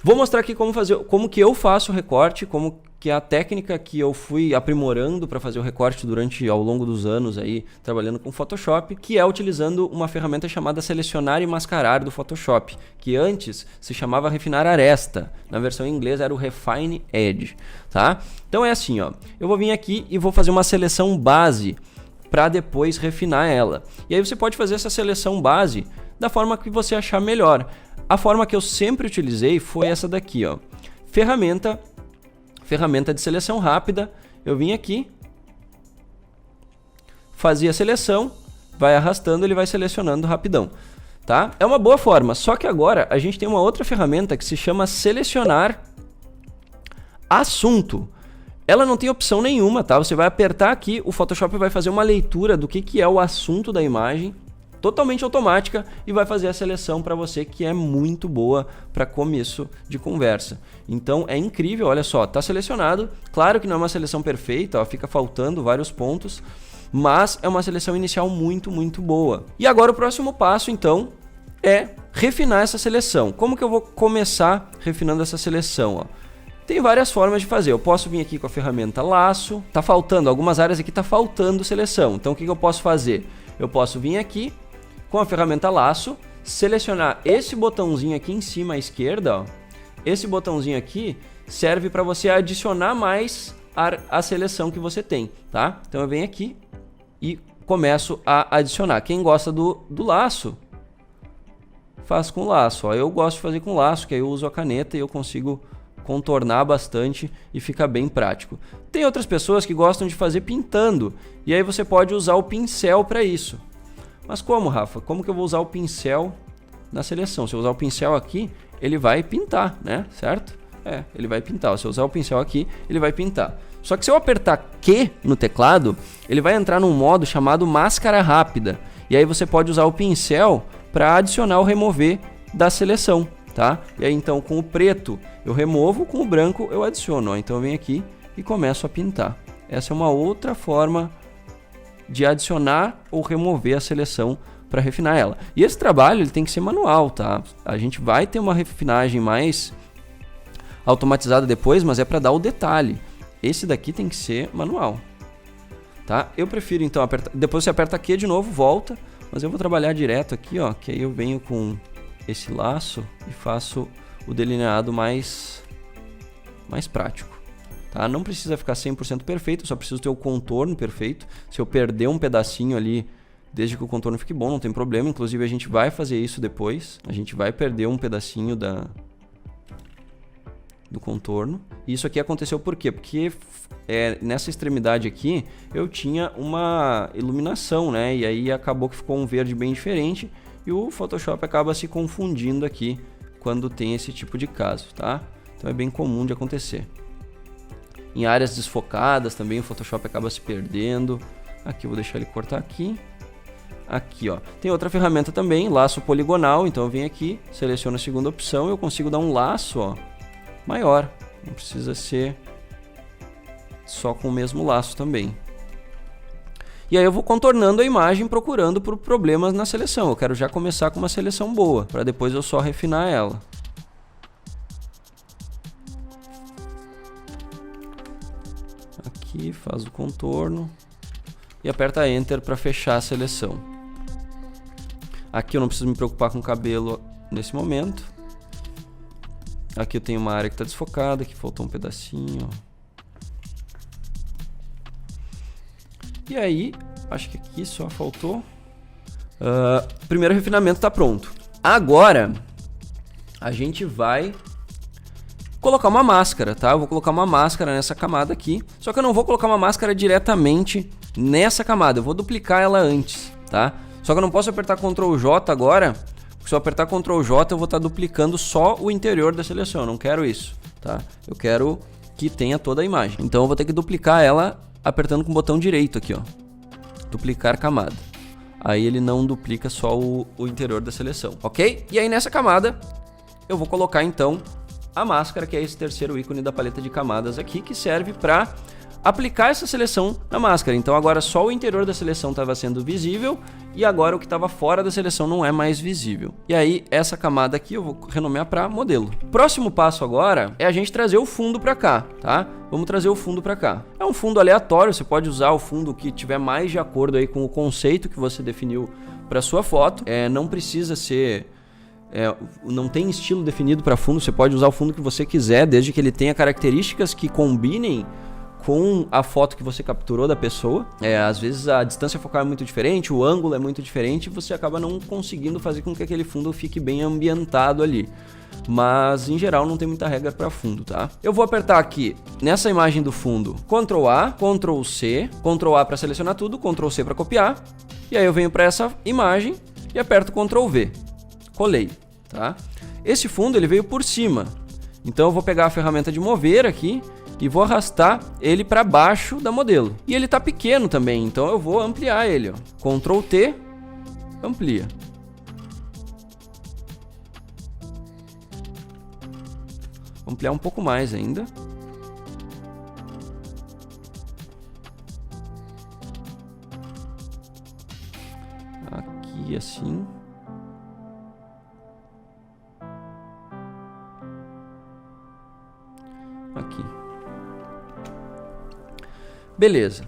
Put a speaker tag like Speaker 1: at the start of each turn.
Speaker 1: Vou mostrar aqui como que eu faço o recorte, como que é a técnica que eu fui aprimorando para fazer o recorte ao longo dos anos aí trabalhando com Photoshop, que é utilizando uma ferramenta chamada Selecionar e Mascarar do Photoshop, que antes se chamava Refinar Aresta, na versão em inglês era o Refine Edge, tá? Então é assim, ó, eu vou vir aqui e vou fazer uma seleção base para depois refinar ela. E aí você pode fazer essa seleção base da forma que você achar melhor. A forma que eu sempre utilizei foi essa daqui, ó. Ferramenta de seleção rápida. Eu vim aqui, fazia a seleção, vai arrastando, ele vai selecionando rapidão, tá? É uma boa forma, só que agora a gente tem uma outra ferramenta que se chama Selecionar Assunto. Ela não tem opção nenhuma, tá? Você vai apertar aqui, o Photoshop vai fazer uma leitura do que é o assunto da imagem, totalmente automática, e vai fazer a seleção para você, que é muito boa para começo de conversa. Então é incrível, olha só, tá selecionado. Claro que não é uma seleção perfeita, ó, fica faltando vários pontos, mas é uma seleção inicial muito boa. E agora o próximo passo, então, é refinar essa seleção. Como que eu vou começar refinando essa seleção, ó? Tem várias formas de fazer. Eu posso vir aqui com a ferramenta laço. Tá faltando, algumas áreas aqui tá faltando seleção. Então o que eu posso fazer? Eu posso vir aqui com a ferramenta laço, selecionar esse botãozinho aqui em cima à esquerda, ó. Esse botãozinho aqui serve para você adicionar mais a seleção que você tem, tá? Então eu venho aqui e começo a adicionar. Quem gosta do laço, faz com laço, ó. Eu gosto de fazer com laço, que aí eu uso a caneta e eu consigo contornar bastante e fica bem prático. Tem outras pessoas que gostam de fazer pintando, e aí você pode usar o pincel para isso. Mas como, Rafa? Como que eu vou usar o pincel na seleção? Se eu usar o pincel aqui, ele vai pintar, né? Certo? Ele vai pintar. Se eu usar o pincel aqui, ele vai pintar. Só que se eu apertar Q no teclado, ele vai entrar num modo chamado máscara rápida. E aí você pode usar o pincel para adicionar ou remover da seleção, tá? E aí então com o preto eu removo, com o branco eu adiciono, ó. Então eu venho aqui e começo a pintar. Essa é uma outra forma de adicionar ou remover a seleção para refinar ela. E esse trabalho ele tem que ser manual, tá? A gente vai ter uma refinagem mais automatizada depois, mas é para dar o detalhe. Esse daqui tem que ser manual, tá? Eu prefiro então apertar, depois você aperta aqui de novo, volta, mas eu vou trabalhar direto aqui, ó, que aí eu venho com esse laço e faço o delineado mais prático, tá? Não precisa ficar 100% perfeito, só preciso ter o contorno perfeito. Se eu perder um pedacinho ali, desde que o contorno fique bom, não tem problema. Inclusive a gente vai fazer isso depois, a gente vai perder um pedacinho do contorno. E isso aqui aconteceu por quê? Porque nessa extremidade aqui eu tinha uma iluminação, né? E aí acabou que ficou um verde bem diferente, e o Photoshop acaba se confundindo aqui quando tem esse tipo de caso, tá? Então é bem comum de acontecer. Em áreas desfocadas também o Photoshop acaba se perdendo. Aqui eu vou deixar ele cortar aqui. Aqui, ó. Tem outra ferramenta também, laço poligonal. Então eu venho aqui, seleciono a segunda opção, eu consigo dar um laço, ó, maior. Não precisa ser só com o mesmo laço também. E aí eu vou contornando a imagem, procurando por problemas na seleção. Eu quero já começar com uma seleção boa, para depois eu só refinar ela. Aqui faz o contorno e aperta Enter para fechar a seleção. Aqui eu não preciso me preocupar com o cabelo nesse momento. Aqui eu tenho uma área que está desfocada, que faltou um pedacinho. E aí, acho que aqui só faltou. Primeiro refinamento está pronto. Agora, a gente vai colocar uma máscara, tá? Eu vou colocar uma máscara nessa camada aqui. Só que eu não vou colocar uma máscara diretamente nessa camada. Eu vou duplicar ela antes, tá? Só que eu não posso apertar Ctrl J agora. Porque se eu apertar Ctrl J, eu vou estar duplicando só o interior da seleção. Eu não quero isso, tá? Eu quero que tenha toda a imagem. Então eu vou ter que duplicar ela apertando com o botão direito aqui, ó, duplicar camada. Aí ele não duplica só o interior da seleção, ok? E aí nessa camada eu vou colocar então a máscara, que é esse terceiro ícone da paleta de camadas aqui, que serve para aplicar essa seleção na máscara. Então agora só o interior da seleção estava sendo visível e agora o que estava fora da seleção não é mais visível. E aí essa camada aqui eu vou renomear para modelo. Próximo passo agora é a gente trazer o fundo para cá, tá? Vamos trazer o fundo para cá. É um fundo aleatório, você pode usar o fundo que tiver mais de acordo aí com o conceito que você definiu para sua foto. Não precisa ser... não tem estilo definido para fundo, você pode usar o fundo que você quiser, desde que ele tenha características que combinem com a foto que você capturou da pessoa. Às vezes a distância focal é muito diferente, o ângulo é muito diferente, e você acaba não conseguindo fazer com que aquele fundo fique bem ambientado ali. Mas em geral não tem muita regra para fundo, tá? Eu vou apertar aqui nessa imagem do fundo Ctrl A, Ctrl C, Ctrl A para selecionar tudo, Ctrl C para copiar, e aí eu venho para essa imagem e aperto Ctrl V. Colei, tá? Esse fundo ele veio por cima, então eu vou pegar a ferramenta de mover aqui e vou arrastar ele para baixo da modelo. E ele tá pequeno também, então eu vou ampliar ele, ó. Ctrl T, amplia. Vou ampliar um pouco mais ainda. Aqui assim. Aqui. Beleza.